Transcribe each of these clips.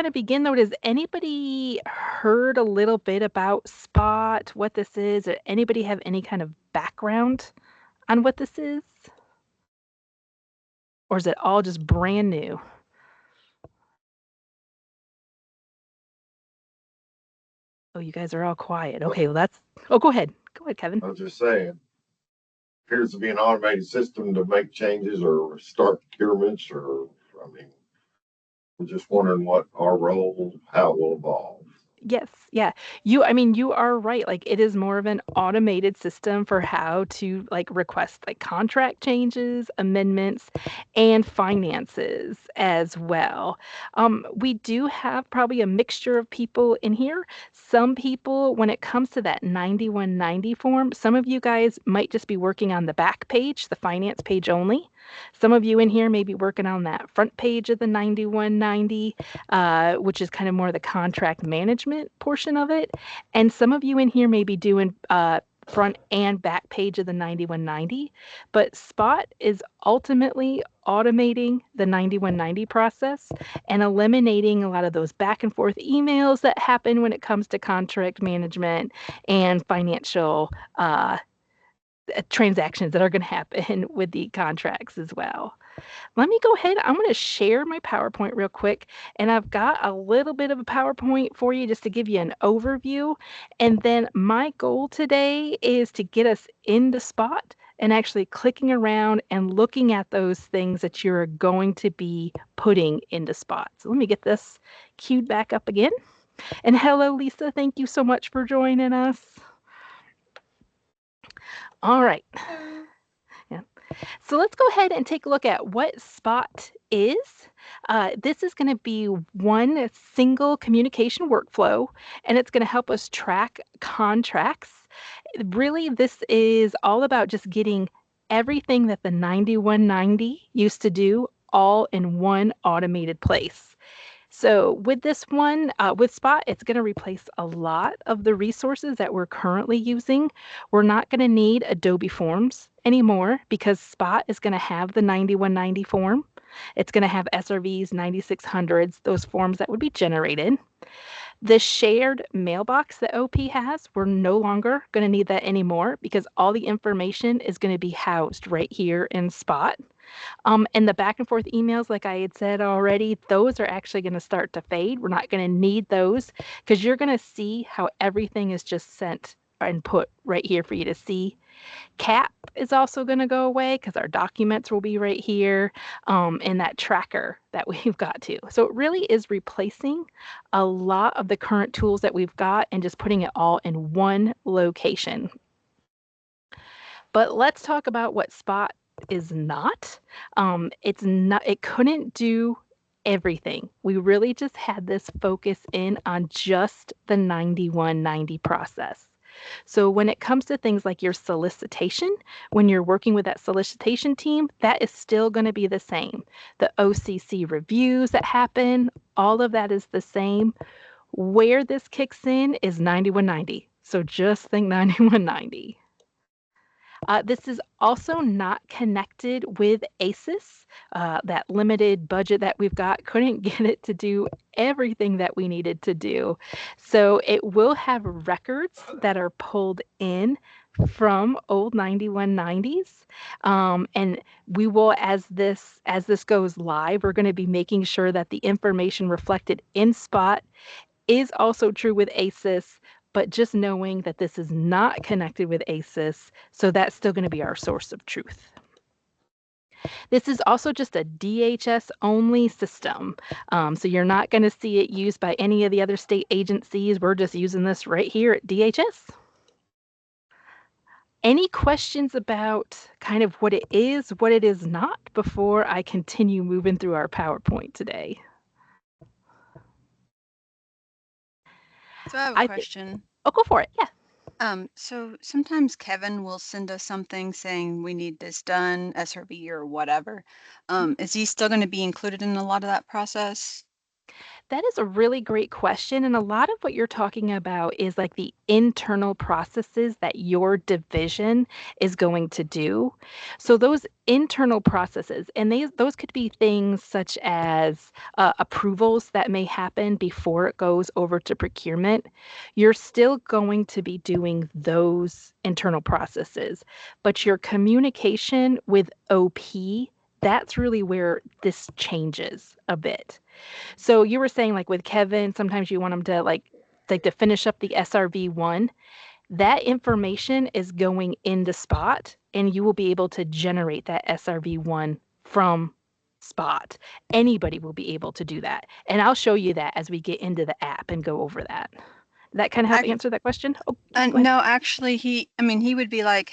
kind of begin though, does anybody heard a little bit about Spot, what this is? Or anybody have any kind of background on what this is? Or is it all just brand new? Oh, you guys are all quiet. Well, Okay, well that's oh go ahead. Go ahead, Kevin. I was just saying, appears to be an automated system to make changes or start procurements, or I mean, we're just wondering what our role, how it will evolve. Yes, yeah. I mean, you are right. Like it is more of an automated system for how to like request like contract changes, amendments, and finances as well. We do have probably a mixture of people in here. Some people, when it comes to that 9190 form, some of you guys might just be working on the back page, the finance page only. Some of you in here may be working on that front page of the 9190, which is kind of more the contract management portion of it. And some of you in here may be doing front and back page of the 9190, but Spot is ultimately automating the 9190 process and eliminating a lot of those back and forth emails that happen when it comes to contract management and financial transactions that are going to happen with the contracts as well. Let me go ahead. I'm going to share my PowerPoint real quick. And I've got a little bit of a PowerPoint for you just to give you an overview. And then my goal today is to get us into Spot and actually clicking around and looking at those things that you're going to be putting into Spot. So let me get this queued back up again. And hello, Lisa. Thank you so much for joining us. All right. Yeah. So let's go ahead and take a look at what Spot is. This is going to be one single communication workflow, and it's going to help us track contracts. Really, this is all about just getting everything that the 9190 used to do all in one automated place. So with this one, with Spot, it's going to replace a lot of the resources that we're currently using. We're not going to need Adobe Forms anymore because Spot is going to have the 9190 form. It's going to have SRVs, 9600s, those forms that would be generated. The shared mailbox that OP has, we're no longer going to need that anymore because all the information is going to be housed right here in Spot. And the back and forth emails, like I had said already, those are actually going to start to fade. We're not going to need those because you're going to see how everything is just sent and put right here for you to see. CAP is also going to go away because our documents will be right here in that tracker that we've got to. So it really is replacing a lot of the current tools that we've got and just putting it all in one location. But let's talk about what Spot is not. It's not. It couldn't do everything. We really just had this focus in on just the 9190 process. So when it comes to things like your solicitation, when you're working with that solicitation team, that is still going to be the same. The OCC reviews that happen, all of that is the same. Where this kicks in is 9190. So just think 9190. This is also not connected with ACES. That limited budget that we've got couldn't get it to do everything that we needed to do. So it will have records that are pulled in from old 9190s. And we will, as this goes live, we're going to be making sure that the information reflected in Spot is also true with ACES, but just knowing that this is not connected with ACES, so that's still going to be our source of truth. This is also just a DHS only system. So you're not going to see it used by any of the other state agencies. We're just using this right here at DHS. Any questions about kind of what it is not before I continue moving through our PowerPoint today? So I have a question. Oh, go for it. Yeah. So sometimes Kevin will send us something saying we need this done, SRB or whatever. Is he still going to be included in a lot of that process? That is a really great question. And a lot of what you're talking about is like the internal processes that your division is going to do. So those internal processes, and those could be things such as approvals that may happen before it goes over to procurement. You're still going to be doing those internal processes, but your communication with OP, that's really where this changes a bit. So you were saying like with Kevin, sometimes you want him to like to finish up the SRV1. That information is going into Spot, and you will be able to generate that SRV1 from Spot. Anybody will be able to do that. And I'll show you that as we get into the app and go over that. That kind of help answer that question? Oh, go ahead. No, actually, he would be like,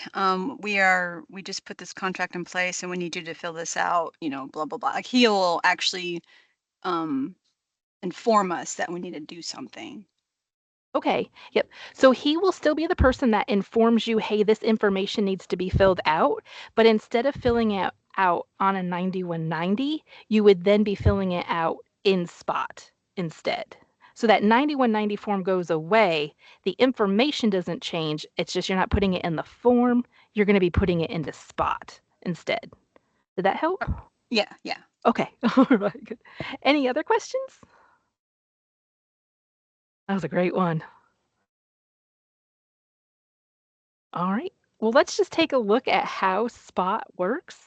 we just put this contract in place and we need you to fill this out, blah, blah, blah. Like he'll actually um, inform us that we need to do something. Okay. Yep. So he will still be the person that informs you, hey, this information needs to be filled out. But instead of filling it out on a 9190, you would then be filling it out in Spot instead. So that 9190 form goes away. The information doesn't change. It's just you're not putting it in the form. You're going to be putting it into Spot instead. Did that help? Yeah. Okay. All right. Good. Any other questions? That was a great one. All right. Well, let's just take a look at how Spot works.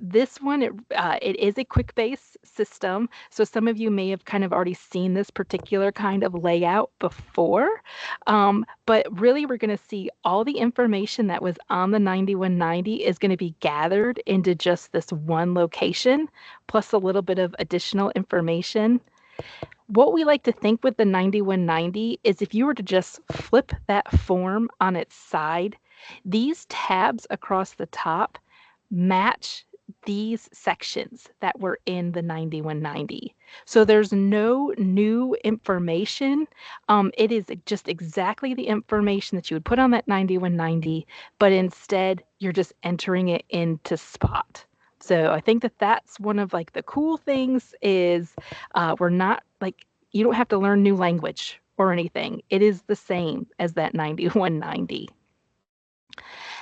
This one, it is a QuickBase system. So some of you may have kind of already seen this particular kind of layout before. But really, we're going to see all the information that was on the 9190 is going to be gathered into just this one location, plus a little bit of additional information. What we like to think with the 9190 is if you were to just flip that form on its side, these tabs across the top match these sections that were in the 9190. So there's no new information. It is just exactly the information that you would put on that 9190, but instead you're just entering it into Spot. So I think that that's one of like the cool things is we're not like you don't have to learn new language or anything. It is the same as that 9190.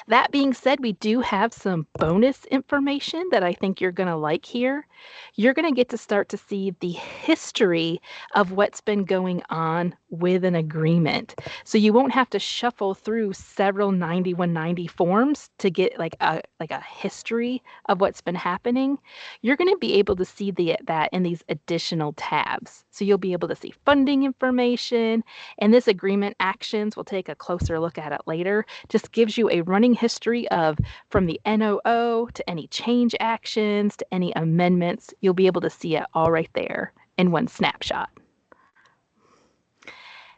That being said, we do have some bonus information that I think you're going to like here. You're going to get to start to see the history of what's been going on with an agreement. So you won't have to shuffle through several 9190 forms to get like a history of what's been happening. You're going to be able to see that in these additional tabs. So you'll be able to see funding information, and this agreement actions, we'll take a closer look at it later, just gives you a running history of from the NOO to any change actions to any amendments. You'll be able to see it all right there in one snapshot.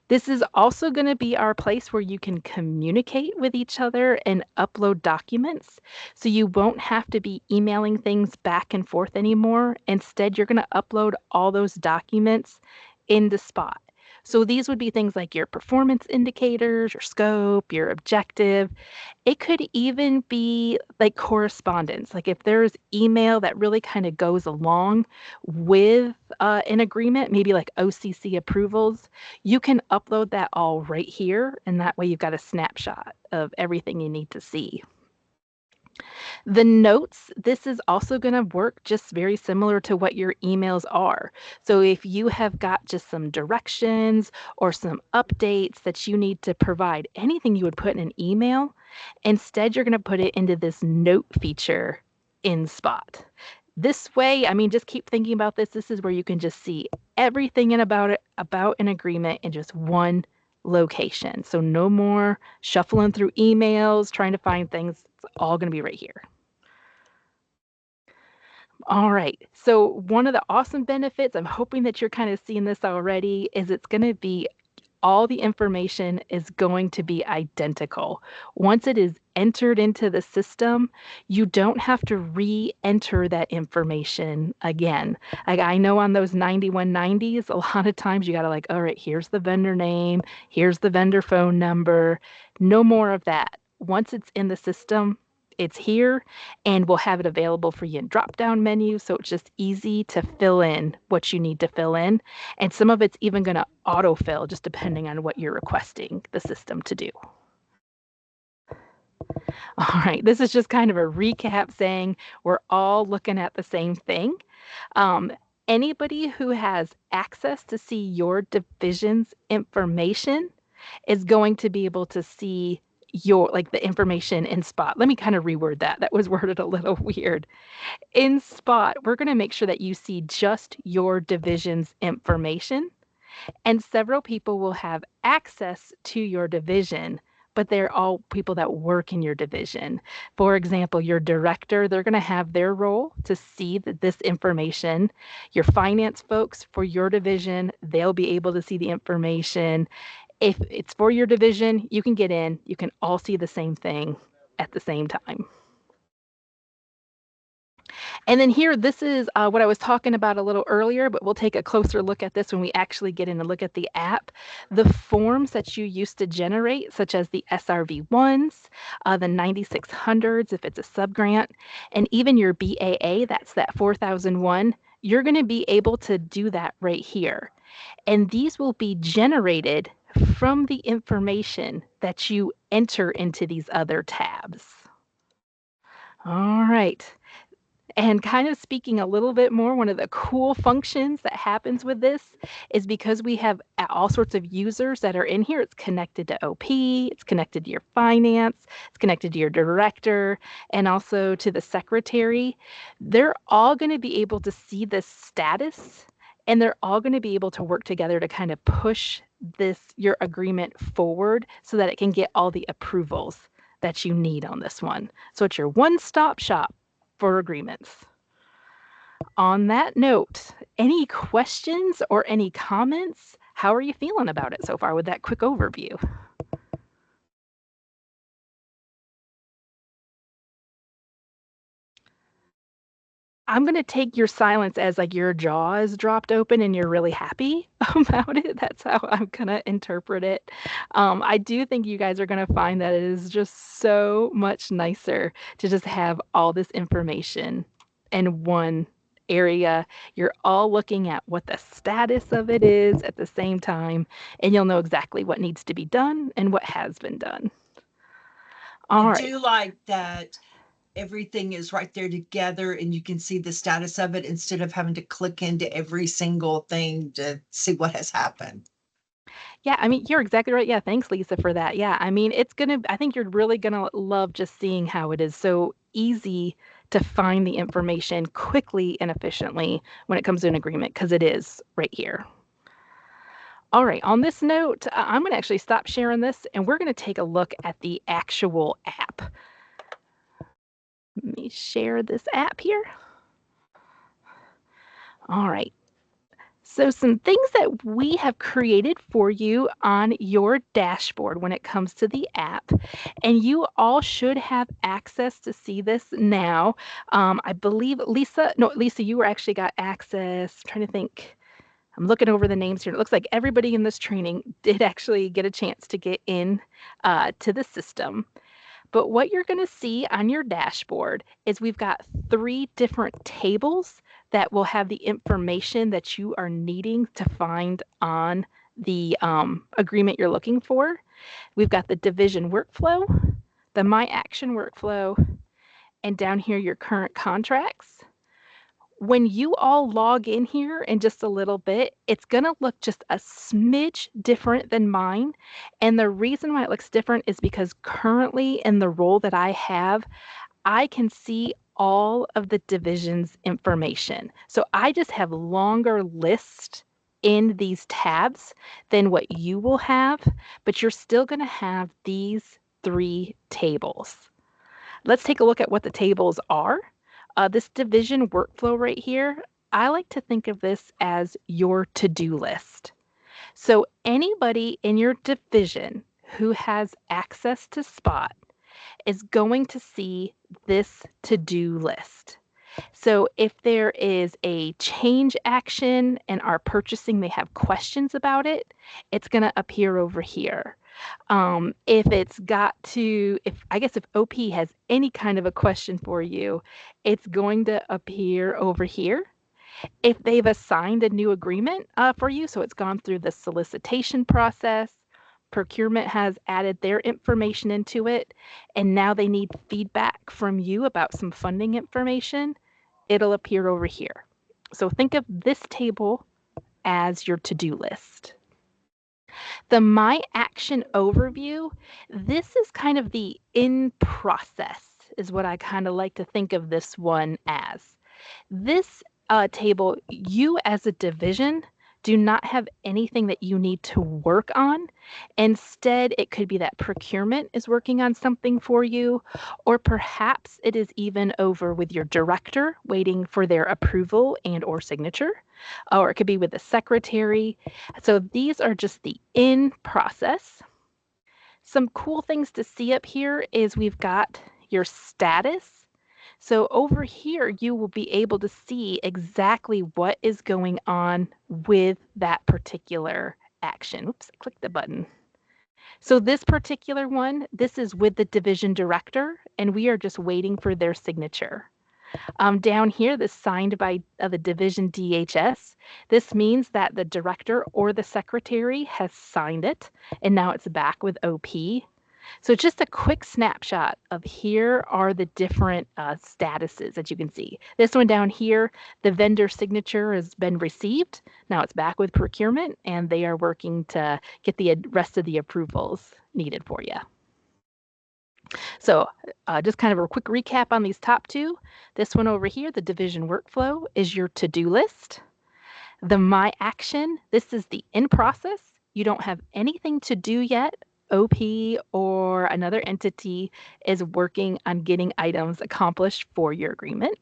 This is also going to be our place where you can communicate with each other and upload documents. So you won't have to be emailing things back and forth anymore. Instead, you're going to upload all those documents into Spot. So these would be things like your performance indicators, your scope, your objective. It could even be like correspondence. Like if there's email that really kind of goes along with an agreement, maybe like OCC approvals, you can upload that all right here. And that way you've got a snapshot of everything you need to see. The notes, this is also going to work just very similar to what your emails are. So if you have got just some directions or some updates that you need to provide, anything you would put in an email, instead you're going to put it into this note feature in Spot. This way, I mean, just keep thinking about this. This is where you can just see everything about an agreement in just one location. So no more shuffling through emails, trying to find things. It's all going to be right here. All right. So one of the awesome benefits, I'm hoping that you're kind of seeing this already, is it's going to be all the information is going to be identical. Once it is entered into the system, you don't have to re-enter that information again. Like I know on those 9190s, a lot of times you got to like, all right, here's the vendor name, here's the vendor phone number. No more of that. Once it's in the system, it's here, and we'll have it available for you in drop-down menus, so it's just easy to fill in what you need to fill in. And some of it's even going to autofill just depending on what you're requesting the system to do. All right, this is just kind of a recap saying we're all looking at the same thing. Um, Anybody who has access to see your division's information is going to be able to see the information in Spot. Let me kind of reword that. That was worded a little weird. In Spot, we're going to make sure that you see just your division's information, and several people will have access to your division, but they're all people that work in your division. For example, your director, they're going to have their role to see this information. Your finance folks for your division, they'll be able to see the information. If it's for your division, you can get in. You can all see the same thing at the same time. And then here, this is what I was talking about a little earlier, but we'll take a closer look at this when we actually get in and look at the app. The forms that you used to generate, such as the SRV1s, the 9600s, if it's a subgrant, and even your BAA, that's that 4001, you're going to be able to do that right here. And these will be generated from the information that you enter into these other tabs. All right. And kind of speaking a little bit more, one of the cool functions that happens with this is because we have all sorts of users that are in here. It's connected to OP, it's connected to your finance, it's connected to your director, and also to the secretary. They're all going to be able to see this status, and they're all going to be able to work together to kind of push your agreement forward so that it can get all the approvals that you need on this one. So it's your one-stop shop for agreements. On that note, any questions or any comments? How are you feeling about it so far with that quick overview? I'm going to take your silence as like your jaw is dropped open and you're really happy about it. That's how I'm going to interpret it. I do think you guys are going to find that it is just so much nicer to just have all this information in one area. You're all looking at what the status of it is at the same time, and you'll know exactly what needs to be done and what has been done. All I right. do like that everything is right there together and you can see the status of it instead of having to click into every single thing to see what has happened. Yeah, I mean, you're exactly right. Yeah, thanks, Lisa, for that. Yeah, I mean, I think you're really gonna love just seeing how it is so easy to find the information quickly and efficiently when it comes to an agreement, because it is right here. All right, on this note, I'm gonna actually stop sharing this and we're gonna take a look at the actual app. Let me share this app here. All right. So some things that we have created for you on your dashboard when it comes to the app, and you all should have access to see this now. I believe Lisa, you were actually got access. I'm trying to think. I'm looking over the names here. It looks like everybody in this training did actually get a chance to get in to the system. But what you're going to see on your dashboard is we've got 3 different tables that will have the information that you are needing to find on the agreement you're looking for. We've got the division workflow, the My Action workflow, and down here your current contracts. When you all log in here in just a little bit, it's going to look just a smidge different than mine. And the reason why it looks different is because currently in the role that I have, I can see all of the division's information. So I just have longer lists in these tabs than what you will have, but you're still going to have these 3 tables. Let's take a look at what the tables are. This division workflow right here, I like to think of this as your to-do list. So anybody in your division who has access to Spot is going to see this to-do list. So if there is a change action and our purchasing, they have questions about it, it's going to appear over here. If it's got to, if I guess if OP has any kind of a question for you, it's going to appear over here. If they've assigned a new agreement for you, so it's gone through the solicitation process, procurement has added their information into it, and now they need feedback from you about some funding information, it'll appear over here. So think of this table as your to-do list. The My Action overview, this is kind of the in process, is what I kind of like to think of this one as. This table, you as a division do not have anything that you need to work on. Instead, it could be that procurement is working on something for you, or perhaps it is even over with your director waiting for their approval and or signature, or it could be with the secretary. So these are just the in process. Some cool things to see up here is we've got your status. So over here, you will be able to see exactly what is going on with that particular action. Oops, I clicked the button. So this particular one, this is with the division director, and we are just waiting for their signature. Down here, this signed by the division DHS. This means that the director or the secretary has signed it, and now it's back with OP. So just a quick snapshot of here are the different statuses that you can see. This one down here, the vendor signature has been received. Now it's back with procurement, and they are working to get the rest of the approvals needed for you. So just kind of a quick recap on these top two. This one over here, the division workflow, is your to-do list. The My Action, this is the in process. You don't have anything to do yet. OP or another entity is working on getting items accomplished for your agreement.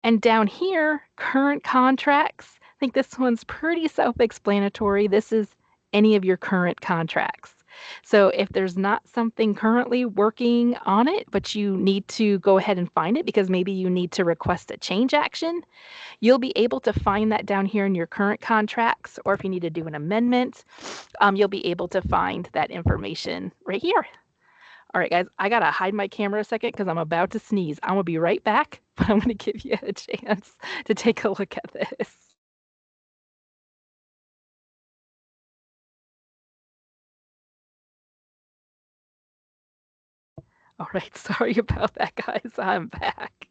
And down here, current contracts. I think this one's pretty self-explanatory. This is any of your current contracts. So if there's not something currently working on it, but you need to go ahead and find it because maybe you need to request a change action, you'll be able to find that down here in your current contracts, or if you need to do an amendment, you'll be able to find that information right here. All right, guys, I gotta hide my camera a second because I'm about to sneeze. I'm gonna be right back, but I'm gonna give you a chance to take a look at this. All right, sorry about that, guys. I'm back.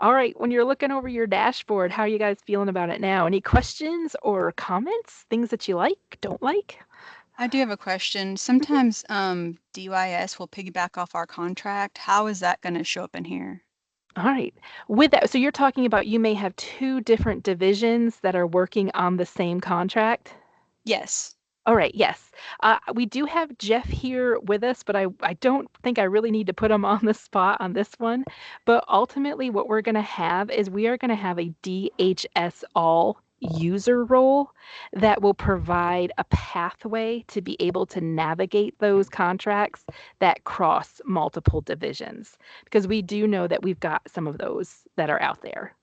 All right, when you're looking over your dashboard, how are you guys feeling about it now? Any questions or comments? Things that you like, don't like? I do have a question. Sometimes DYS will piggyback off our contract. How is that going to show up in here? All right. With that, so you're talking about you may have two different divisions that are working on the same contract? Yes. All right, yes. We do have Jeff here with us, but I don't think I really need to put him on the spot on this one. But ultimately, what we're going to have is we are going to have a DHS all user role that will provide a pathway to be able to navigate those contracts that cross multiple divisions, because we do know that we've got some of those that are out there.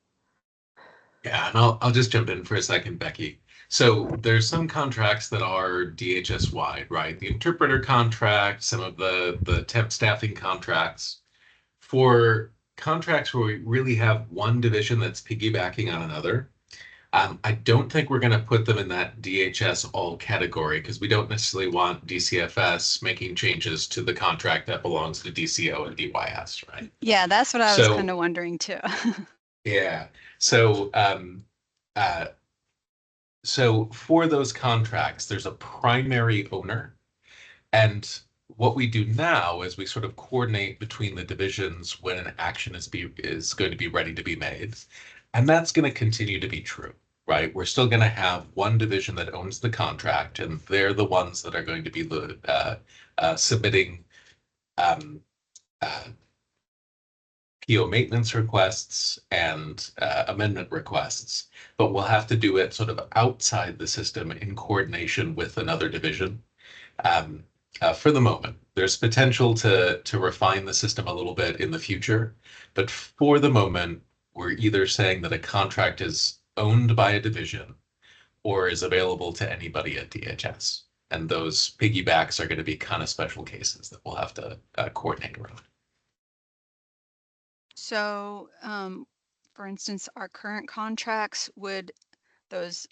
Yeah, and I'll just jump in for a second, Becky. So there's some contracts that are DHS wide, right? The interpreter contract, some of the temp staffing contracts. For contracts where we really have one division that's piggybacking on another, I don't think we're going to put them in that DHS all category because we don't necessarily want DCFS making changes to the contract that belongs to DCO and DYS, right? Yeah, that's what I was kind of wondering too. Yeah. So so for those contracts, there's a primary owner. And what we do now is we sort of coordinate between the divisions when an action is going to be ready to be made. And that's going to continue to be true, right? We're still going to have one division that owns the contract, and they're the ones that are going to be submitting PO maintenance requests and amendment requests, but we'll have to do it sort of outside the system in coordination with another division. For the moment, there's potential to refine the system a little bit in the future, but for the moment, we're either saying that a contract is owned by a division or is available to anybody at DHS. And those piggybacks are going to be kind of special cases that we'll have to coordinate around. So, for instance, our current contracts, would those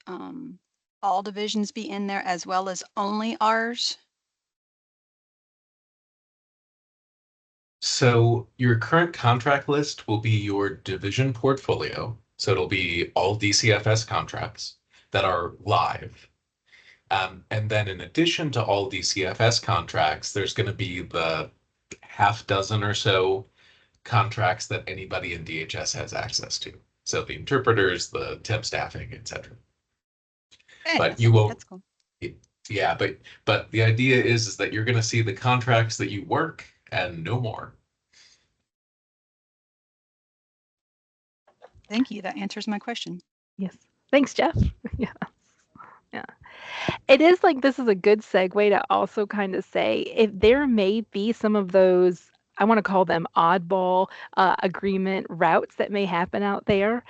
all divisions be in there as well as only ours? So your current contract list will be your division portfolio. So it'll be all DCFS contracts that are live. And then in addition to all DCFS contracts, there's going to be the half dozen or so contracts that anybody in DHS has access to. So the interpreters, the temp staffing, etc. But you won't. That's cool. Yeah, but the idea is that you're going to see the contracts that you work and no more. Thank you. That answers my question. Yes. Thanks, Jeff. Yeah. Yeah. It is like this is a good segue to also kind of say if there may be some of those, I want to call them oddball agreement routes that may happen out there.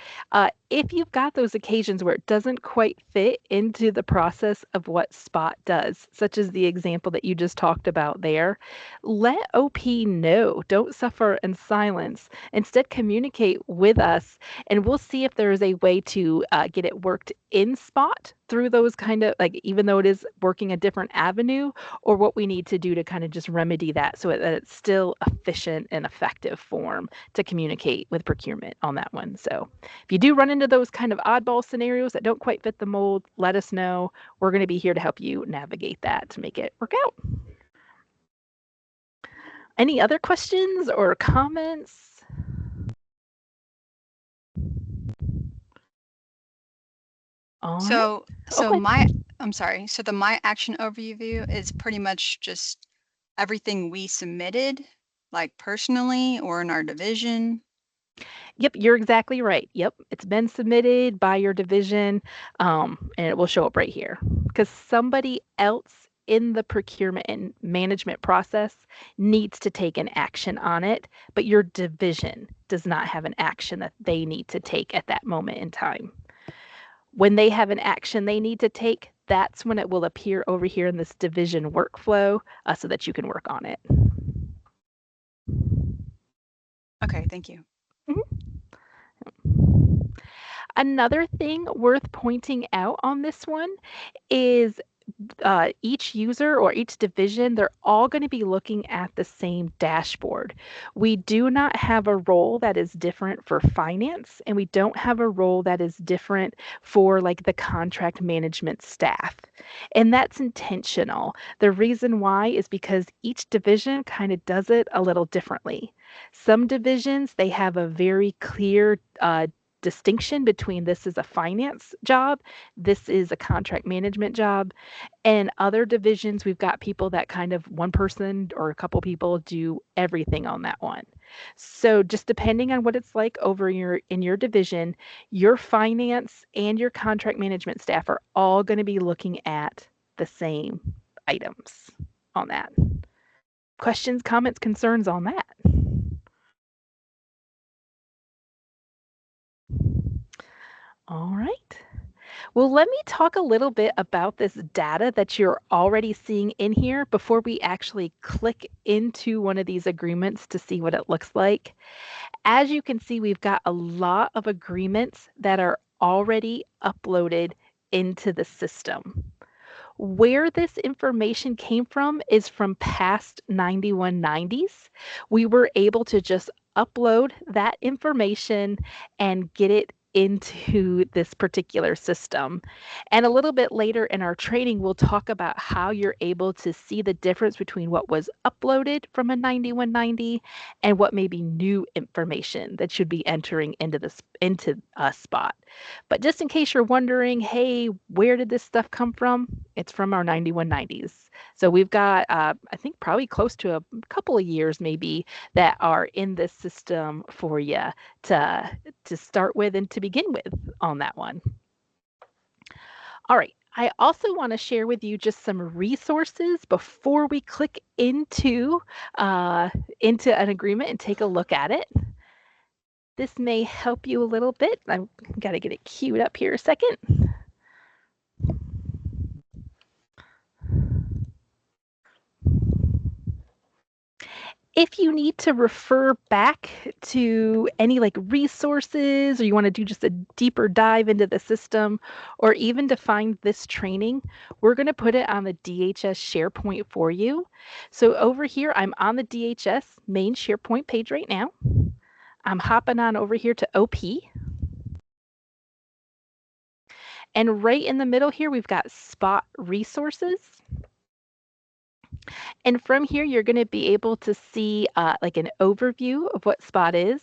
If you've got those occasions where it doesn't quite fit into the process of what Spot does, such as the example that you just talked about there, let OP know. Don't suffer in silence. Instead, communicate with us, and we'll see if there is a way to get it worked in Spot through those kind of like, even though it is working a different avenue, or what we need to do to kind of just remedy that so that it's still efficient and effective form to communicate with procurement on that one. So if you do run into those kind of oddball scenarios that don't quite fit the mold, let us know. We're going to be here to help you navigate that to make it work out. Any other questions or comments? All right. So, Okay. I'm sorry. So the my action overview is pretty much just everything we submitted, like personally or in our division. Yep, you're exactly right. Yep, it's been submitted by your division, and it will show up right here because somebody else in the procurement and management process needs to take an action on it, but your division does not have an action that they need to take at that moment in time. When they have an action they need to take, that's when it will appear over here in this division workflow so that you can work on it. Okay, thank you. Another thing worth pointing out on this one is each user or each division, they're all going to be looking at the same dashboard. We do not have a role that is different for finance, and we don't have a role that is different for like the contract management staff. And that's intentional. The reason why is because each division kind of does it a little differently. Some divisions, they have a very clear distinction between this is a finance job, this is a contract management job. And other divisions, we've got people that kind of one person or a couple people do everything on that one. So just depending on what it's like over in your division, your finance and your contract management staff are all going to be looking at the same items on that. Questions, comments, concerns on that? All right. Well, let me talk a little bit about this data that you're already seeing in here before we actually click into one of these agreements to see what it looks like. As you can see, we've got a lot of agreements that are already uploaded into the system. Where this information came from is from past 9190s. We were able to just upload that information and get it into this particular system. And a little bit later in our training, we'll talk about how you're able to see the difference between what was uploaded from a 9190 and what may be new information that should be entering into Spot. But just in case you're wondering, hey, where did this stuff come from? It's from our 9190s. So we've got, I think, probably close to a couple of years maybe that are in this system for you to start with and to begin with on that one. All right. I also want to share with you just some resources before we click into an agreement and take a look at it. This may help you a little bit. I've got to get it queued up here a second. If you need to refer back to any like resources, or you want to do just a deeper dive into the system, or even to find this training, we're going to put it on the DHS SharePoint for you. So over here, I'm on the DHS main SharePoint page right now. I'm hopping on over here to OP. And right in the middle here, we've got Spot Resources. And from here, you're going to be able to see like an overview of what Spot is.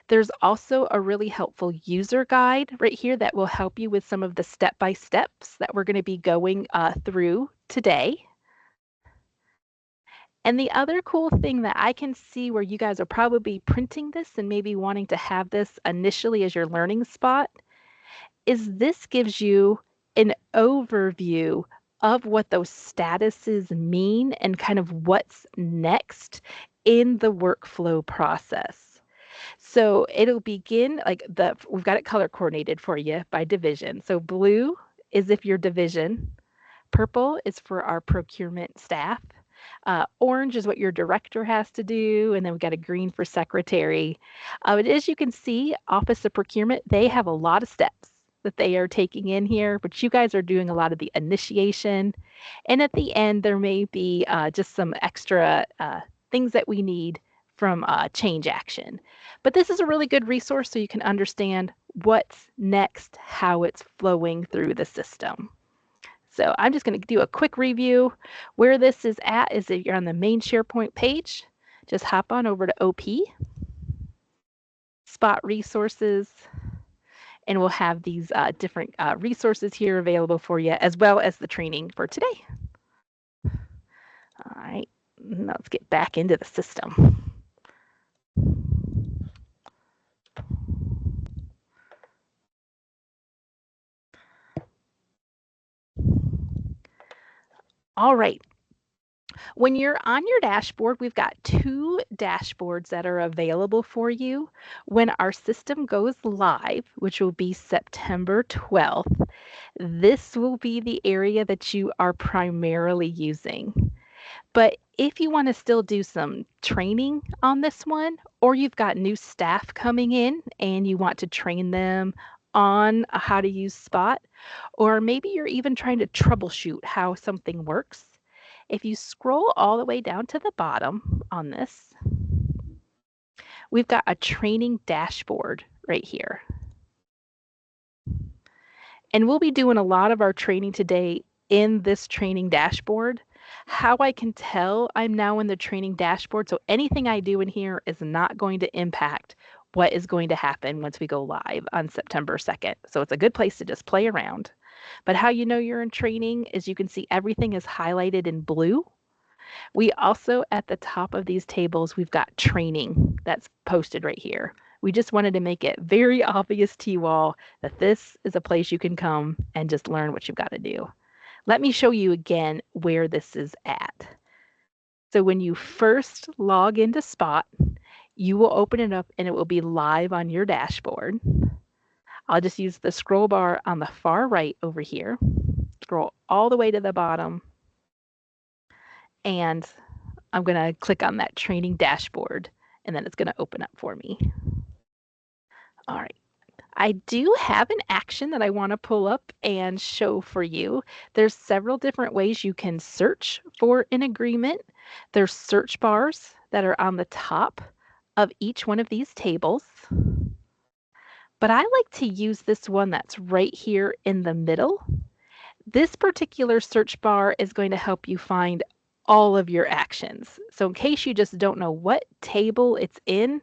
There's also a really helpful user guide right here that will help you with some of the step-by-steps that we're going to be going through today. And the other cool thing that I can see where you guys are probably printing this and maybe wanting to have this initially as your learning spot is this gives you an overview of what those statuses mean and kind of what's next in the workflow process. So it'll begin like we've got it color coordinated for you by division. So blue is if your division, purple is for our procurement staff, orange is what your director has to do, and then we've got a green for secretary. But as you can see, Office of Procurement, they have a lot of steps that they are taking in here, but you guys are doing a lot of the initiation. And at the end, there may be just some extra things that we need from change action. But this is a really good resource so you can understand what's next, how it's flowing through the system. So I'm just going to do a quick review. Where this is at is if you're on the main SharePoint page, just hop on over to OP, Spot Resources, and we'll have these different resources here available for you, as well as the training for today. All right, now let's get back into the system. All right. When you're on your dashboard, we've got 2 dashboards that are available for you. When our system goes live, which will be September 12th, this will be the area that you are primarily using. But if you want to still do some training on this one, or you've got new staff coming in and you want to train them on how to use Spot, or maybe you're even trying to troubleshoot how something works, if you scroll all the way down to the bottom on this, we've got a training dashboard right here. And we'll be doing a lot of our training today in this training dashboard. How I can tell I'm now in the training dashboard, so anything I do in here is not going to impact what is going to happen once we go live on September 2nd. So it's a good place to just play around. But how you know you're in training is you can see everything is highlighted in blue. We also, at the top of these tables, we've got training that's posted right here. We just wanted to make it very obvious to you all that this is a place you can come and just learn what you've got to do. Let me show you again where this is at. So when you first log into Spot, you will open it up and it will be live on your dashboard. I'll just use the scroll bar on the far right over here, scroll all the way to the bottom, and I'm going to click on that training dashboard, and then it's going to open up for me. All right. I do have an action that I want to pull up and show for you. There's several different ways you can search for an agreement. There's search bars that are on the top of each one of these tables. But I like to use this one that's right here in the middle. This particular search bar is going to help you find all of your actions. So in case you just don't know what table it's in,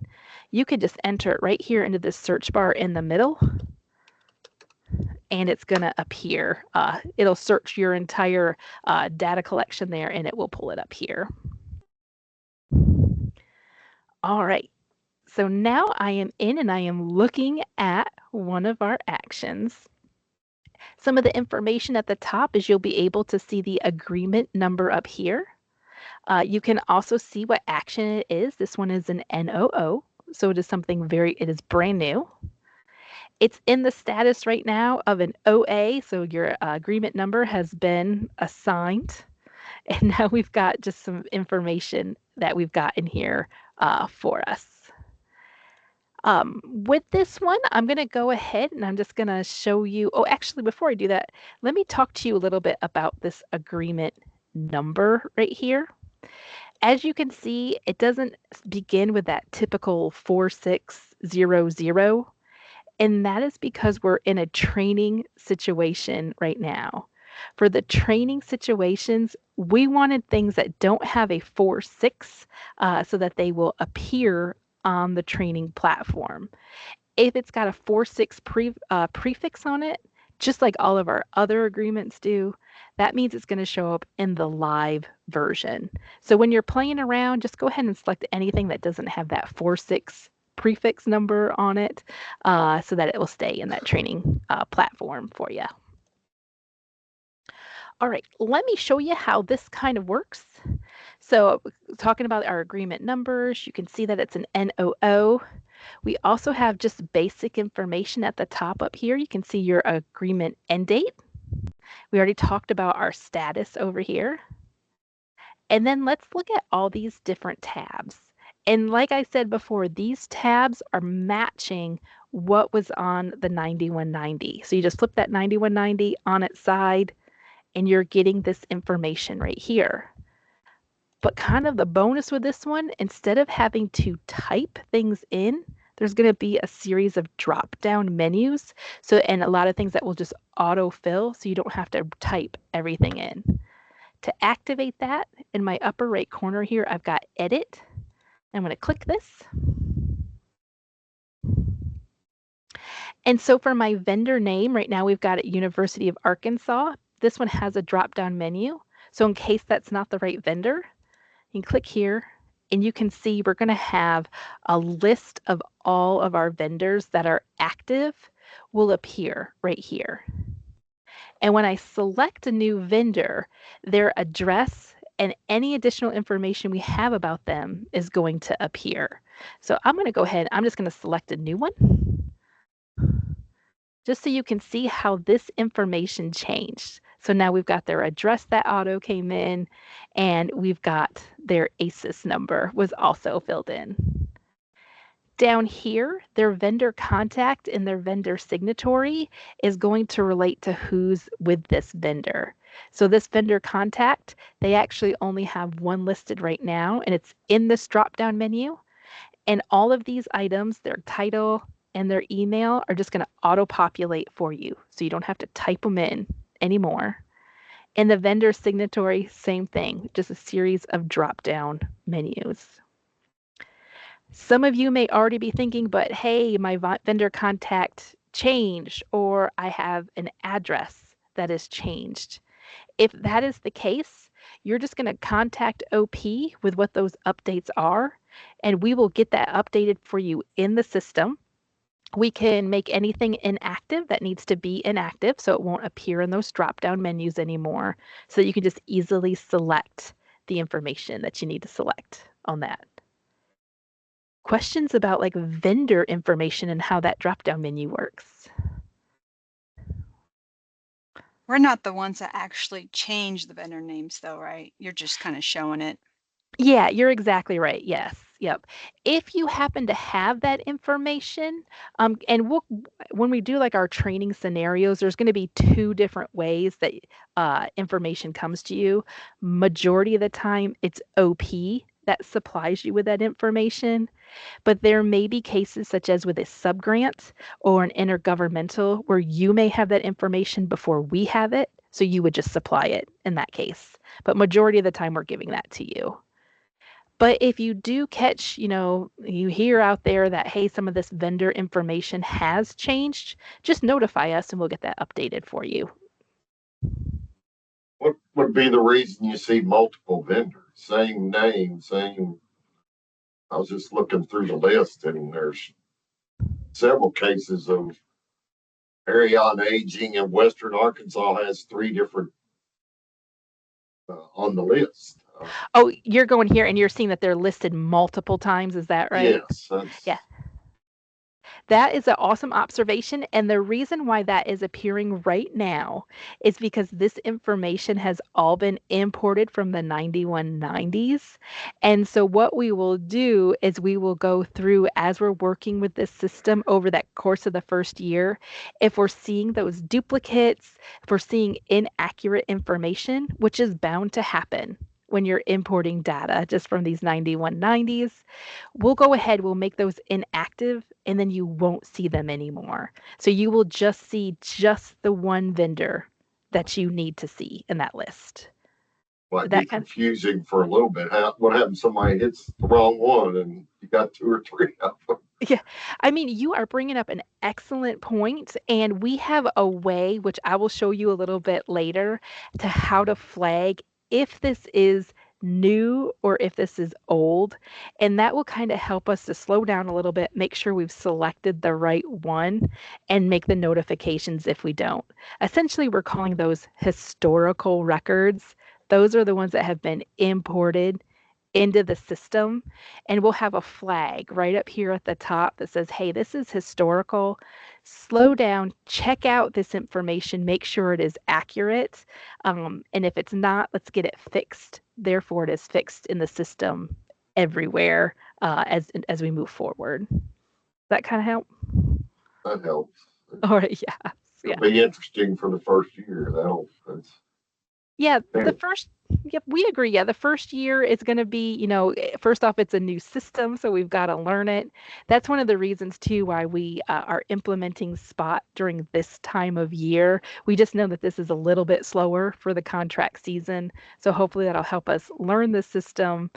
you could just enter it right here into this search bar in the middle, and it's going to appear. It'll search your entire data collection there, and it will pull it up here. All right. So now I am in and I am looking at one of our actions. Some of the information at the top is you'll be able to see the agreement number up here. You can also see what action it is. This one is an NOO, so it is something it is brand new. It's in the status right now of an OA, so your agreement number has been assigned. And now we've got just some information that we've got in here for us. With this one, I'm going to go ahead and I'm just going to show you. Oh, actually, before I do that, let me talk to you a little bit about this agreement number right here. As you can see, it doesn't begin with that typical 4600, and that is because we're in a training situation right now. For the training situations, we wanted things that don't have a 46 so that they will appear on the training platform. If it's got a 46 prefix on it, just like all of our other agreements do, that means it's going to show up in the live version. So when you're playing around, just go ahead and select anything that doesn't have that 46 prefix number on it so that it will stay in that training platform for you. All right, let me show you how this kind of works. So talking about our agreement numbers, you can see that it's an NOO. We also have just basic information at the top up here. You can see your agreement end date. We already talked about our status over here. And then let's look at all these different tabs. And like I said before, these tabs are matching what was on the 9190. So you just flip that 9190 on its side and you're getting this information right here. But kind of the bonus with this one, instead of having to type things in, there's going to be a series of drop-down menus. So, and a lot of things that will just autofill so you don't have to type everything in. To activate that, in my upper right corner here, I've got Edit. I'm going to click this. And so for my vendor name, right now we've got it University of Arkansas. This one has a drop-down menu. So in case that's not the right vendor, you can click here and you can see we're going to have a list of all of our vendors that are active will appear right here. And when I select a new vendor, their address and any additional information we have about them is going to appear. So I'm going to go ahead, I'm just going to select a new one, just so you can see how this information changed. So now we've got their address that auto came in, and we've got their ACES number was also filled in. Down here, their vendor contact and their vendor signatory is going to relate to who's with this vendor. So this vendor contact, they actually only have one listed right now, and it's in this drop-down menu. And all of these items, their title and their email, are just going to auto-populate for you. So you don't have to type them in anymore. And the vendor signatory, same thing, just a series of drop-down menus. Some of you may already be thinking, but hey, my vendor contact changed, or I have an address that is changed. If that is the case, you're just going to contact OP with what those updates are, and we will get that updated for you in the system. We can make anything inactive that needs to be inactive so it won't appear in those drop-down menus anymore, so that you can just easily select the information that you need to select on that. Questions about like vendor information and how that drop-down menu works? We're not the ones that actually change the vendor names though, right? You're just kind of showing it. Yeah, you're exactly right. Yes. Yep. If you happen to have that information, and when we do like our training scenarios, there's going to be two different ways that information comes to you. Majority of the time, it's OP that supplies you with that information, but there may be cases such as with a subgrant or an intergovernmental where you may have that information before we have it, so you would just supply it in that case. But majority of the time, we're giving that to you. But if you do catch, you hear out there that, hey, some of this vendor information has changed, just notify us and we'll get that updated for you. What would be the reason you see multiple vendors? Same name, same. I was just looking through the list and there's several cases of Arion Aging in Western Arkansas has 3 different on the list. Oh, you're going here and you're seeing that they're listed multiple times. Is that right? Yes. Yeah. That is an awesome observation. And the reason why that is appearing right now is because this information has all been imported from the 9190s. And so, what we will do is we will go through as we're working with this system over that course of the first year. If we're seeing those duplicates, if we're seeing inaccurate information, which is bound to happen when you're importing data just from these 9190s, we'll go ahead, we'll make those inactive, and then you won't see them anymore. So you will just see just the one vendor that you need to see in that list. Might That be kind confusing for a little bit. What happens if somebody hits the wrong one and you got 2 or 3 of them? Yeah, I mean, you are bringing up an excellent point, and we have a way, which I will show you a little bit later, to how to flag if this is new or if this is old. And that will kind of help us to slow down a little bit, make sure we've selected the right one, and make the notifications if we don't. Essentially, we're calling those historical records. Those are the ones that have been imported into the system, and we'll have a flag right up here at the top that says, hey, this is historical. Slow down, check out this information, make sure it is accurate. And if it's not, let's get it fixed. Therefore, it is fixed in the system everywhere as we move forward. Does that kind of help? That helps. All right, yeah. It'll be interesting for the first year. Yeah, the Okay. first, yep, we agree. Yeah, the first year is going to be, first off, it's a new system, so we've got to learn it. That's one of the reasons, too, why we are implementing Spot during this time of year. We just know that this is a little bit slower for the contract season, so hopefully that'll help us learn the system.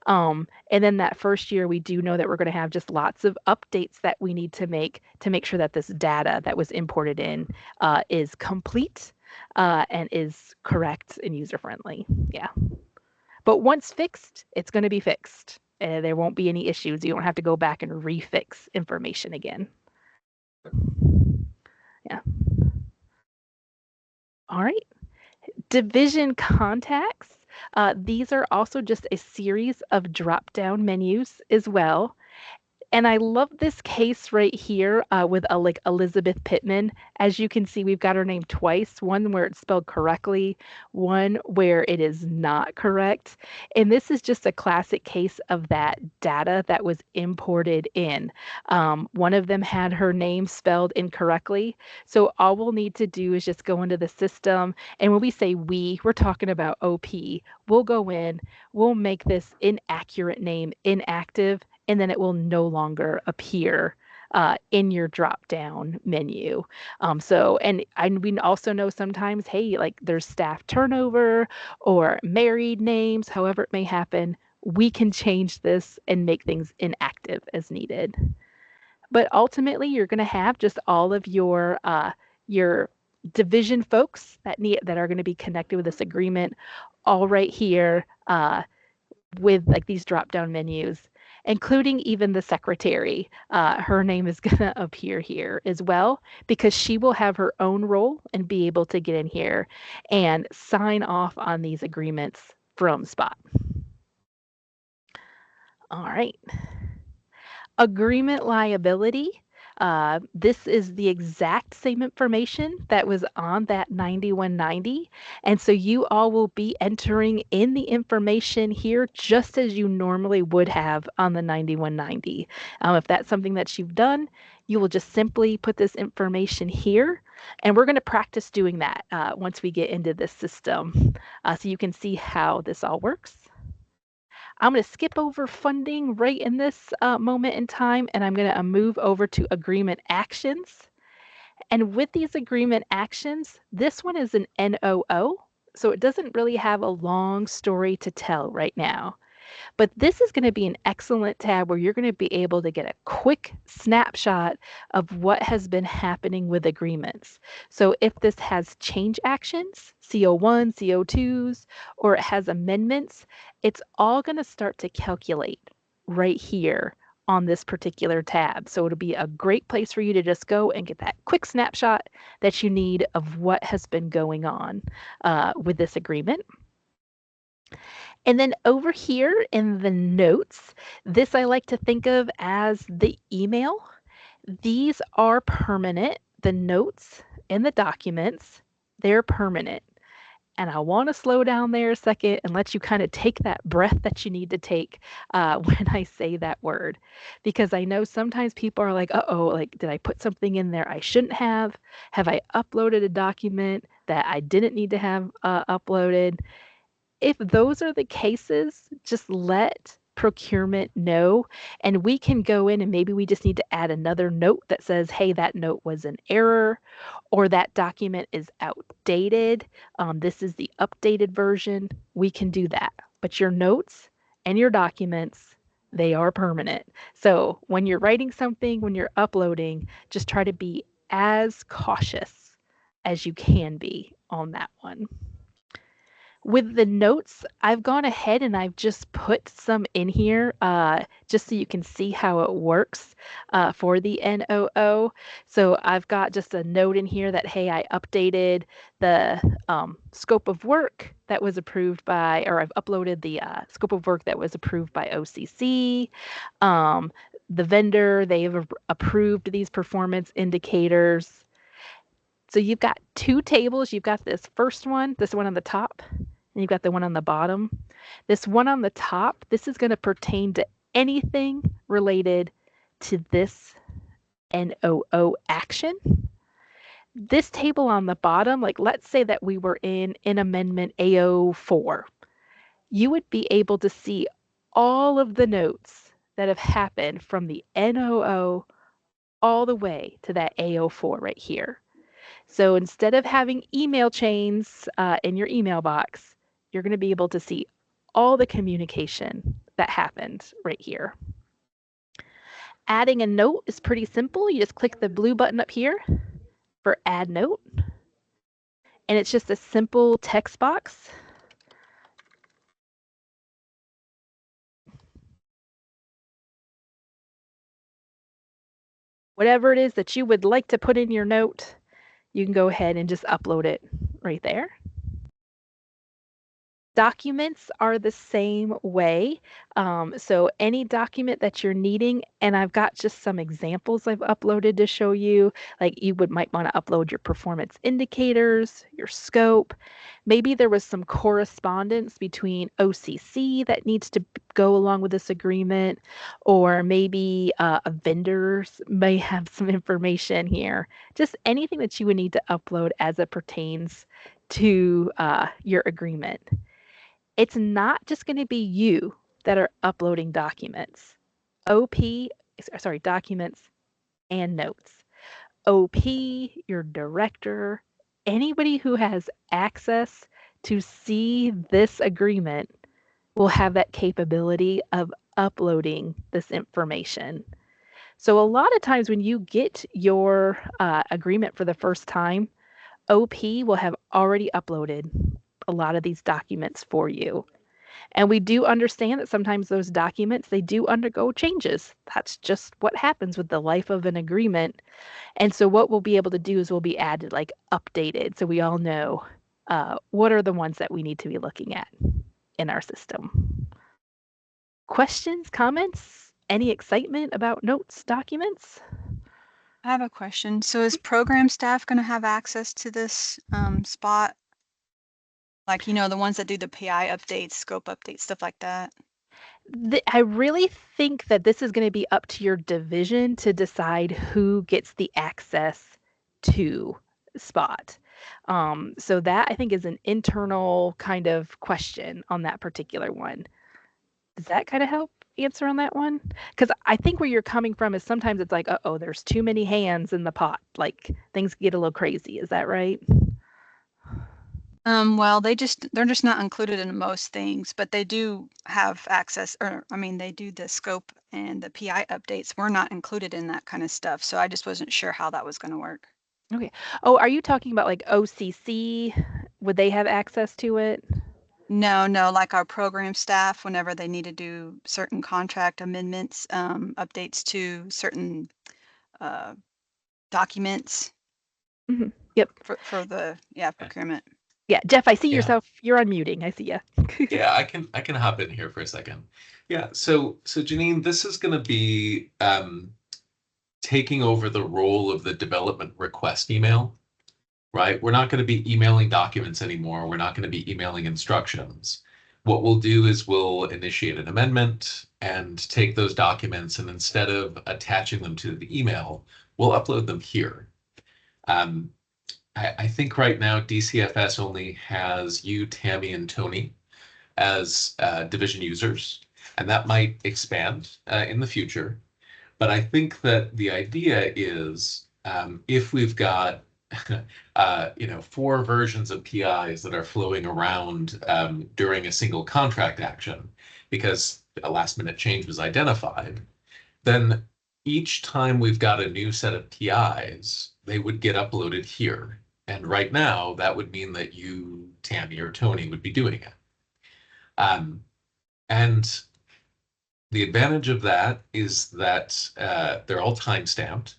And then that first year, we do know that we're going to have just lots of updates that we need to make sure that this data that was imported in is complete and is correct and user friendly. Yeah. But once fixed, it's going to be fixed. There won't be any issues. You don't have to go back and refix information again. Yeah. All right. Division contacts. These are also just a series of drop-down menus as well. And I love this case right here with like Elizabeth Pittman. As you can see, we've got her name twice, one where it's spelled correctly, one where it is not correct. And this is just a classic case of that data that was imported in. One of them had her name spelled incorrectly. So all we'll need to do is just go into the system. And when we say we're talking about OP. We'll go in, we'll make this inaccurate name inactive, and then it will no longer appear in your drop down menu. And we also know sometimes, hey, like there's staff turnover or married names, however it may happen, we can change this and make things inactive as needed. But ultimately, you're going to have just all of your division folks that are going to be connected with this agreement, all right here with like these drop down menus, including even the secretary. Her name is going to appear here as well because she will have her own role and be able to get in here and sign off on these agreements from Spot. All right. Agreement liability. This is the exact same information that was on that 9190. And so you all will be entering in the information here just as you normally would have on the 9190. If that's something that you've done, you will just simply put this information here. And we're going to practice doing that once we get into this system so you can see how this all works. I'm going to skip over funding right in this moment in time, and I'm going to move over to agreement actions. And with these agreement actions, this one is an NOO, so it doesn't really have a long story to tell right now. But this is going to be an excellent tab where you're going to be able to get a quick snapshot of what has been happening with agreements. So if this has change actions, CO1, CO2s, or it has amendments, it's all going to start to calculate right here on this particular tab. So it'll be a great place for you to just go and get that quick snapshot that you need of what has been going on with this agreement. And then over here in the notes, this I like to think of as the email. These are permanent. The notes and the documents, they're permanent. And I want to slow down there a second and let you kind of take that breath that you need to take when I say that word. Because I know sometimes people are like, uh-oh, like, did I put something in there I shouldn't have? Have I uploaded a document that I didn't need to have uploaded? If those are the cases, just let procurement know, and we can go in and maybe we just need to add another note that says, hey, that note was an error, or that document is outdated. This is the updated version. We can do that. But your notes and your documents, they are permanent. So when you're writing something, when you're uploading, just try to be as cautious as you can be on that one. With the notes, I've gone ahead and I've just put some in here just so you can see how it works for the NOO. So I've got just a note in here that, hey, I updated the scope of work that was approved by, or I've uploaded the scope of work that was approved by OCC. The vendor, they've approved these performance indicators. So you've got two tables. You've got this first one, this one on the top, and you've got the one on the bottom. This one on the top, this is going to pertain to anything related to this NOO action. This table on the bottom, like let's say that we were in amendment AO4, you would be able to see all of the notes that have happened from the NOO all the way to that AO4 right here. So instead of having email chains in your email box, you're going to be able to see all the communication that happened right here. Adding a note is pretty simple. You just click the blue button up here for add note. And it's just a simple text box. Whatever it is that you would like to put in your note, you can go ahead and just upload it right there. Documents are the same way. So any document that you're needing, and I've got just some examples I've uploaded to show you, like you might want to upload your performance indicators, your scope. Maybe there was some correspondence between OCC that needs to go along with this agreement, or maybe vendors may have some information here. Just anything that you would need to upload as it pertains to your agreement. It's not just going to be you that are uploading documents. Documents and notes. OP, your director, anybody who has access to see this agreement will have that capability of uploading this information. So a lot of times when you get your agreement for the first time, OP will have already uploaded a lot of these documents for you. And we do understand that sometimes those documents, they do undergo changes. That's just what happens with the life of an agreement. And so what we'll be able to do is we'll be added like updated. So we all know what are the ones that we need to be looking at in our system. Questions, comments, any excitement about notes, documents? I have a question. So is program staff going to have access to this spot? Like, you know, the ones that do the PI updates, scope updates, stuff like that? I really think that this is going to be up to your division to decide who gets the access to Spot. So that I think is an internal kind of question on that particular one. Does that kind of help answer on that one? Because I think where you're coming from is sometimes it's like, uh-oh, there's too many hands in the pot. Like things get a little crazy. Is that right? Well, they're just not included in most things, but they do have access, or I mean, they do the scope and the PI updates. We're not included in that kind of stuff. So I just wasn't sure how that was going to work. Okay. Oh, are you talking about like OCC? Would they have access to it? No, like our program staff, whenever they need to do certain contract amendments, updates to certain documents. Mm-hmm. Yep. For the procurement. Yeah, Jeff, I see Yeah. yourself. You're unmuting. I see you. Yeah, I can hop in here for a second. Yeah, so Janine, this is going to be taking over the role of the development request email, right? We're not going to be emailing documents anymore. We're not going to be emailing instructions. What we'll do is we'll initiate an amendment and take those documents, and instead of attaching them to the email, we'll upload them here. I think right now DCFS only has you, Tammy, and Tony as division users, and that might expand in the future. But I think that the idea is if we've got 4 versions of PIs that are flowing around during a single contract action because a last minute change was identified, then each time we've got a new set of PIs, they would get uploaded here. And right now, that would mean that you, Tammy, or Tony would be doing it. And the advantage of that is that they're all time-stamped.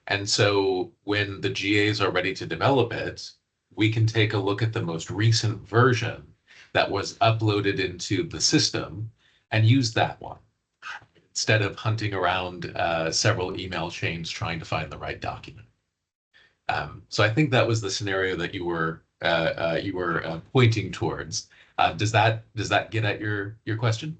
And so when the GAs are ready to develop it, we can take a look at the most recent version that was uploaded into the system and use that one instead of hunting around several email chains trying to find the right document. So I think that was the scenario that you were pointing towards. Does that get at your question?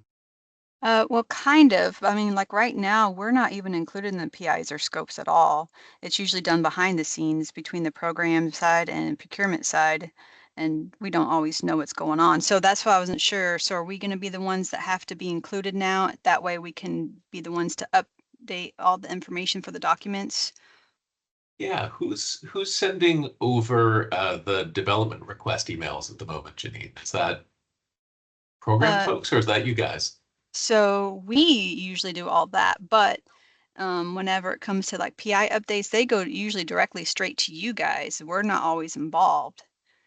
Well, kind of. I mean, like right now, we're not even included in the PIs or scopes at all. It's usually done behind the scenes between the program side and procurement side, and we don't always know what's going on. So that's why I wasn't sure. So are we going to be the ones that have to be included now? That way we can be the ones to update all the information for the documents. Yeah, who's sending over the development request emails at the moment, Janine? Is that program folks or is that you guys? So we usually do all that, but whenever it comes to like PI updates, they go usually directly straight to you guys. We're not always involved.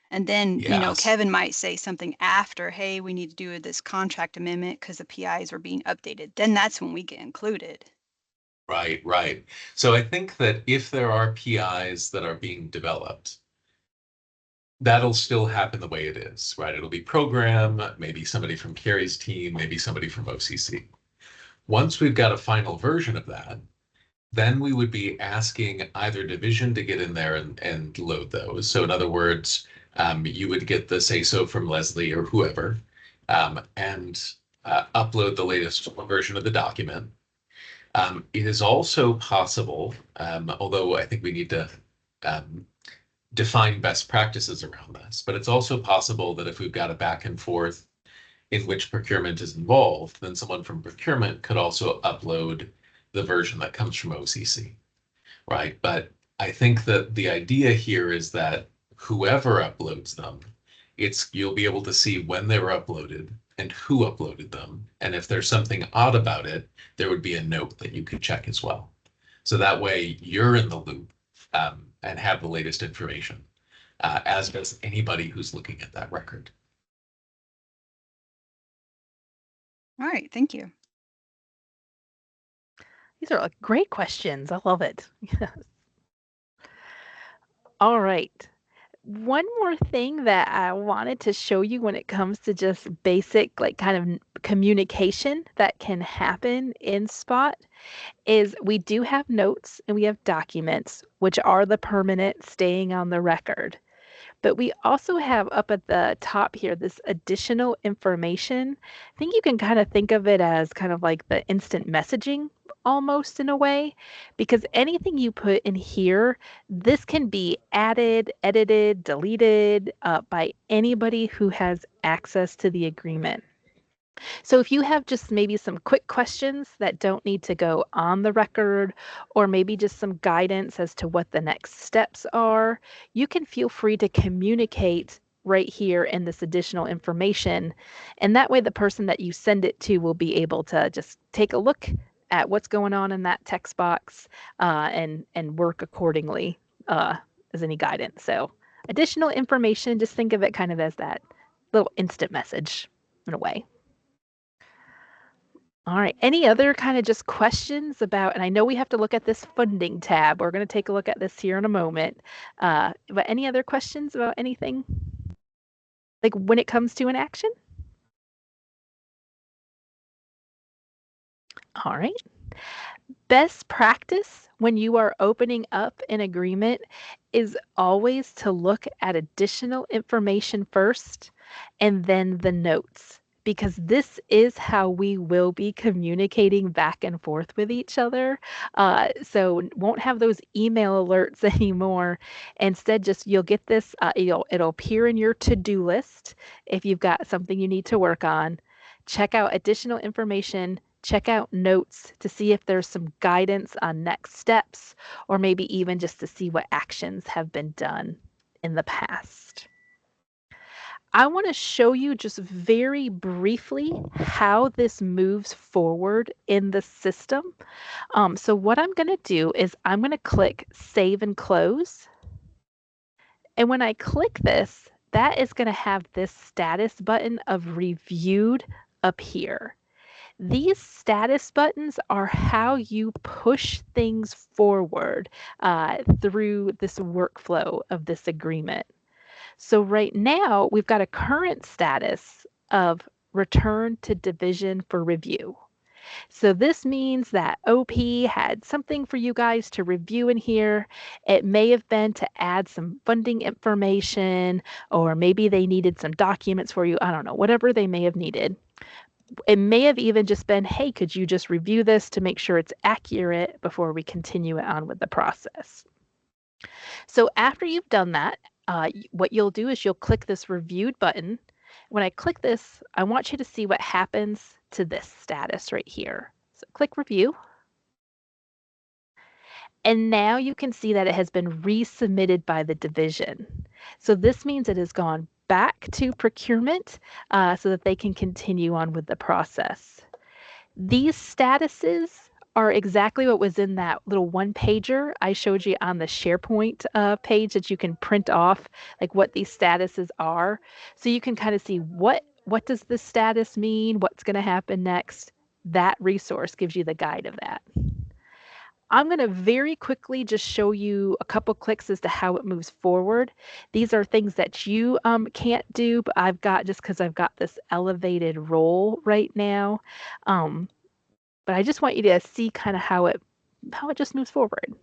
And then, Yes. Kevin might say something after, hey, we need to do this contract amendment because the PIs are being updated. Then that's when we get included. Right, right. So I think that if there are PIs that are being developed, that'll still happen the way it is, right? It'll be program, maybe somebody from Carrie's team, maybe somebody from OCC. Once we've got a final version of that, then we would be asking either division to get in there and load those. So in other words, you would get the say-so from Leslie or whoever and upload the latest version of the document. It is also possible, although I think we need to define best practices around this, but it's also possible that if we've got a back and forth in which procurement is involved, then someone from procurement could also upload the version that comes from OCC, right? But I think that the idea here is that whoever uploads them, you'll be able to see when they were uploaded and who uploaded them. And if there's something odd about it, there would be a note that you could check as well. So that way you're in the loop and have the latest information, as does anybody who's looking at that record. All right, thank you. These are great questions. I love it. All right. One more thing that I wanted to show you when it comes to just basic, like kind of communication that can happen in Spot is we do have notes and we have documents, which are the permanent staying on the record. But we also have up at the top here this additional information. I think you can kind of think of it as kind of like the instant messaging almost in a way, because anything you put in here, this can be added, edited, deleted by anybody who has access to the agreement. So if you have just maybe some quick questions that don't need to go on the record, or maybe just some guidance as to what the next steps are, you can feel free to communicate right here in this additional information. And that way the person that you send it to will be able to just take a look at what's going on in that text box and work accordingly as any guidance. So additional information, just think of it kind of as that little instant message in a way. All right. Any other kind of just questions about, and I know we have to look at this funding tab. We're going to take a look at this here in a moment. But any other questions about anything? Like when it comes to an action? All right. Best practice when you are opening up an agreement is always to look at additional information first and then the notes, because this is how we will be communicating back and forth with each other. So won't have those email alerts anymore. Instead, just you'll get this, it'll appear in your to-do list if you've got something you need to work on. Check out additional information, check out notes to see if there's some guidance on next steps, or maybe even just to see what actions have been done in the past. I want to show you just very briefly how this moves forward in the system. So what I'm going to do is I'm going to click Save and Close. And when I click this, that is going to have this status button of Reviewed appear. These status buttons are how you push things forward through this workflow of this agreement. So right now, we've got a current status of return to division for review. So this means that OP had something for you guys to review in here. It may have been to add some funding information, or maybe they needed some documents for you. I don't know, whatever they may have needed. It may have even just been, hey, could you just review this to make sure it's accurate before we continue it on with the process? So after you've done that, what you'll do is you'll click this reviewed button. When I click this, I want you to see what happens to this status right here. So click review. And now you can see that it has been resubmitted by the division. So this means it has gone back to procurement so that they can continue on with the process. These statuses are exactly what was in that little one pager I showed you on the SharePoint page that you can print off, like what these statuses are. So you can kind of see what does this status mean, what's going to happen next. That resource gives you the guide of that. I'm going to very quickly just show you a couple clicks as to how it moves forward. These are things that you can't do, but I've got, just because I've got this elevated role right now. But I just want you to see kind of how it just moves forward.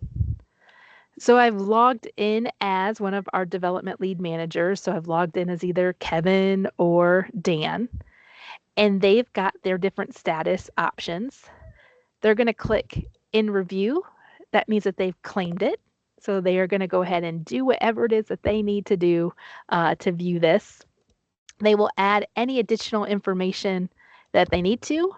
So I've logged in as one of our development lead managers. So I've logged in as either Kevin or Dan, and they've got their different status options. They're going to click in review. That means that they've claimed it. So they are going to go ahead and do whatever it is that they need to do to view this. They will add any additional information that they need to.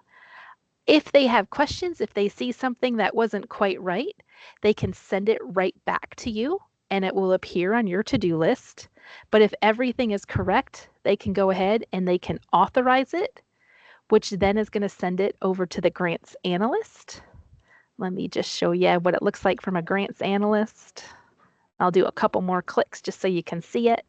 If they have questions, if they see something that wasn't quite right, they can send it right back to you and it will appear on your to-do list. But if everything is correct, they can go ahead and they can authorize it, which then is going to send it over to the grants analyst. Let me just show you what it looks like from a grants analyst. I'll do a couple more clicks just so you can see it.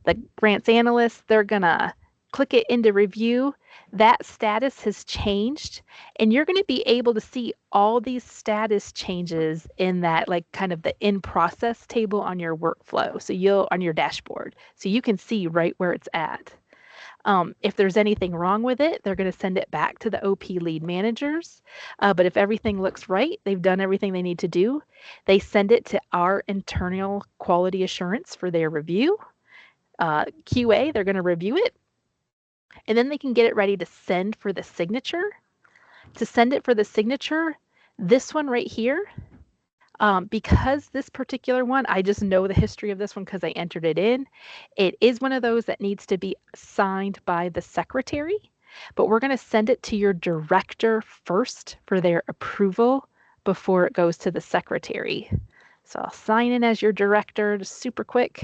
The grants analyst, they're gonna click it into review. That status has changed, and you're gonna be able to see all these status changes in that, like, kind of the in process table on your workflow. So on your dashboard, so you can see right where it's at. If there's anything wrong with it, they're going to send it back to the OP lead managers. But if everything looks right, they've done everything they need to do, they send it to our internal quality assurance for their review. QA, they're going to review it, and then they can get it ready to send for the signature. To send it for the signature, this one right here, because this particular one, I just know the history of this one because I entered it in. It is one of those that needs to be signed by the secretary, but we're going to send it to your director first for their approval before it goes to the secretary. So I'll sign in as your director, just super quick.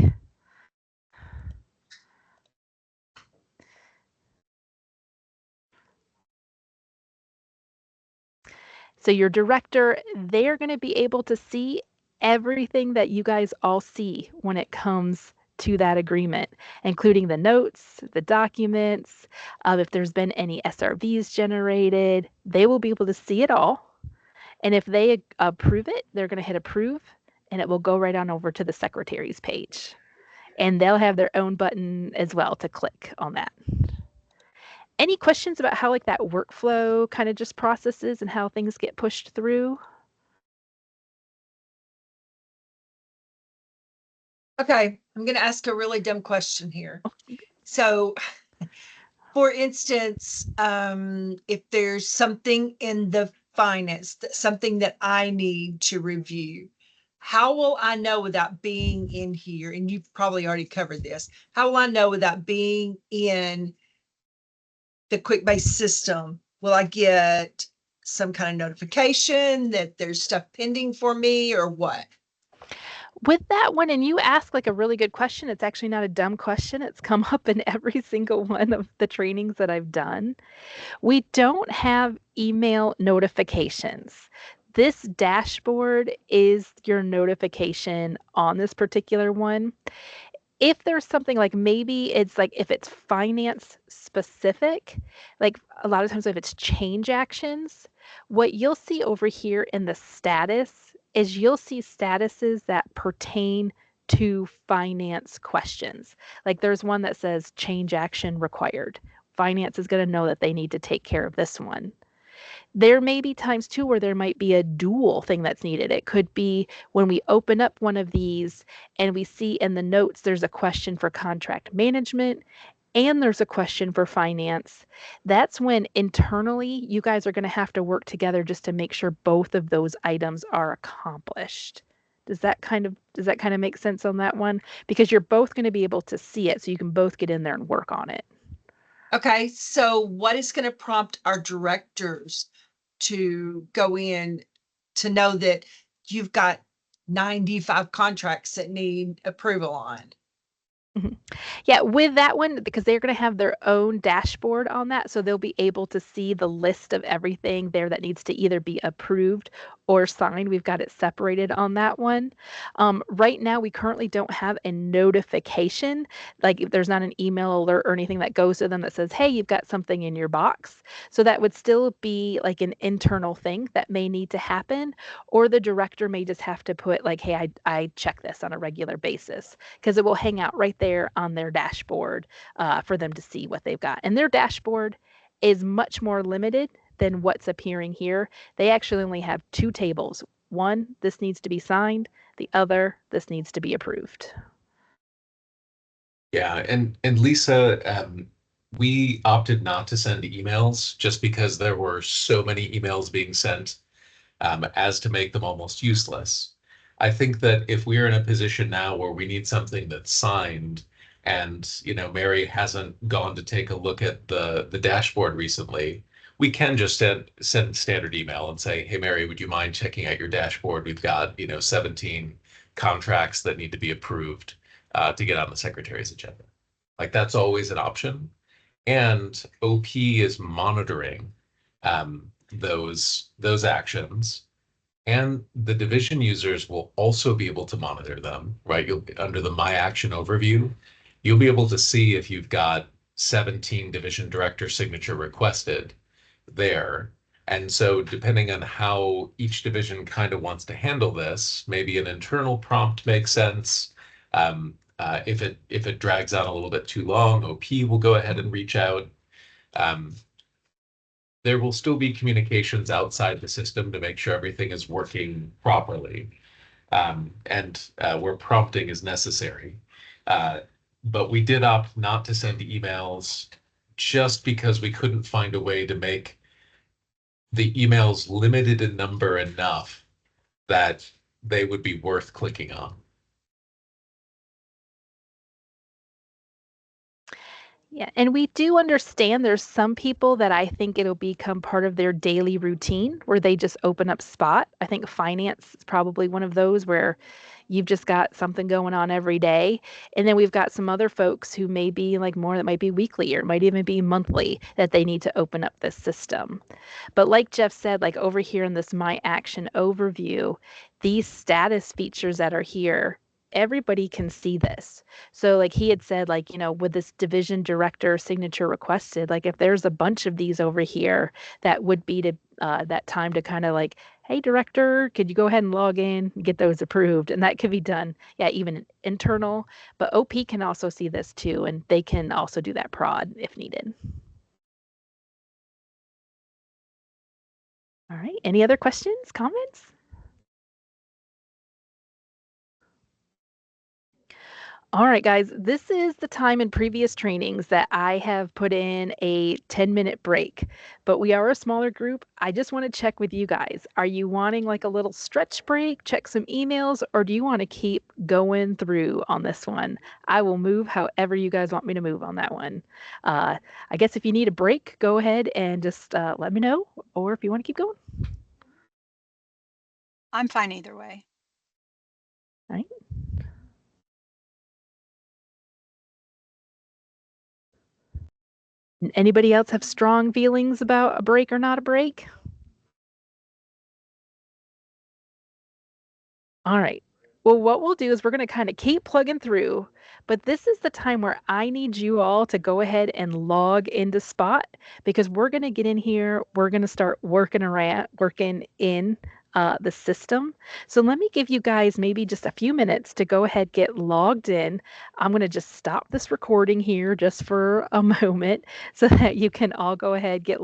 So your director, they're going to be able to see everything that you guys all see when it comes to that agreement, including the notes, the documents, if there's been any SRVs generated, they will be able to see it all. And if they approve it, they're going to hit approve, and it will go right on over to the secretary's page. And they'll have their own button as well to click on that. Any questions about how like that workflow kind of just processes and how things get pushed through? Okay, I'm going to ask a really dumb question here. So, for instance, if there's something in the finance, something that I need to review, how will I know without being in here? And you've probably already covered this. How will I know without being in the QuickBase system? Will I get some kind of notification that there's stuff pending for me or what? With that one, and you ask like a really good question. It's actually not a dumb question. It's come up in every single one of the trainings that I've done. We don't have email notifications. This dashboard is your notification on this particular one. If there's something like maybe it's like if it's finance specific, like a lot of times if it's change actions, what you'll see over here in the status is you'll see statuses that pertain to finance questions. Like there's one that says change action required. Finance is going to know that they need to take care of this one. There may be times too where there might be a dual thing that's needed. It could be when we open up one of these and we see in the notes there's a question for contract management and there's a question for finance. That's when internally you guys are going to have to work together just to make sure both of those items are accomplished. Does that kind of make sense on that one? Because you're both going to be able to see it so you can both get in there and work on it. Okay, so what is going to prompt our directors to go in to know that you've got 95 contracts that need approval on? Yeah, with that one, because they're going to have their own dashboard on that, so they'll be able to see the list of everything there that needs to either be approved or signed. We've got it separated on that one. Right now, we currently don't have a notification, like there's not an email alert or anything that goes to them that says, hey, you've got something in your box. So that would still be like an internal thing that may need to happen, or the director may just have to put like, hey, I check this on a regular basis because it will hang out right there on their dashboard for them to see what they've got. And their dashboard is much more limited than what's appearing here. They actually only have two tables. One, this needs to be signed. The other, this needs to be approved. Yeah, and Lisa, we opted not to send emails just because there were so many emails being sent as to make them almost useless. I think that if we're in a position now where we need something that's signed and, Mary hasn't gone to take a look at the dashboard recently, we can just send standard email and say, hey, Mary, would you mind checking out your dashboard? We've got, 17 contracts that need to be approved to get on the secretary's agenda. Like that's always an option. And OP is monitoring those actions. And the division users will also be able to monitor them, right? You'll under the My Action overview, you'll be able to see if you've got 17 division director signature requested there. And so depending on how each division kind of wants to handle this, maybe an internal prompt makes sense. If it drags on a little bit too long, OP will go ahead and reach out. There will still be communications outside the system to make sure everything is working properly, and where prompting is necessary. But we did opt not to send emails just because we couldn't find a way to make the emails limited in number enough that they would be worth clicking on. Yeah, and we do understand there's some people that I think it'll become part of their daily routine where they just open up Spot. I think finance is probably one of those where you've just got something going on every day. And then we've got some other folks who may be like more that might be weekly or might even be monthly that they need to open up this system. But like Jeff said, like over here in this My Action overview, these status features that are here, everybody can see this. So like he had said, like, with this division director signature requested, like if there's a bunch of these over here, that would be to that time to kind of like, hey, director, could you go ahead and log in and get those approved? And that could be done, yeah, even internal. But OP can also see this too, and they can also do that prod if needed. All right. Any other questions, comments? All right, guys, this is the time in previous trainings that I have put in a 10-minute break, but we are a smaller group. I just want to check with you guys. Are you wanting like a little stretch break, check some emails, or do you want to keep going through on this one? I will move however you guys want me to move on that one. I guess if you need a break, go ahead and just let me know, or if you want to keep going. I'm fine either way. All right. Anybody else have strong feelings about a break or not a break? All right. Well, what we'll do is we're going to kind of keep plugging through, but this is the time where I need you all to go ahead and log into Spot because we're going to get in here. We're going to start working in the system. So let me give you guys maybe just a few minutes to go ahead, get logged in. I'm going to just stop this recording here just for a moment so that you can all go ahead, get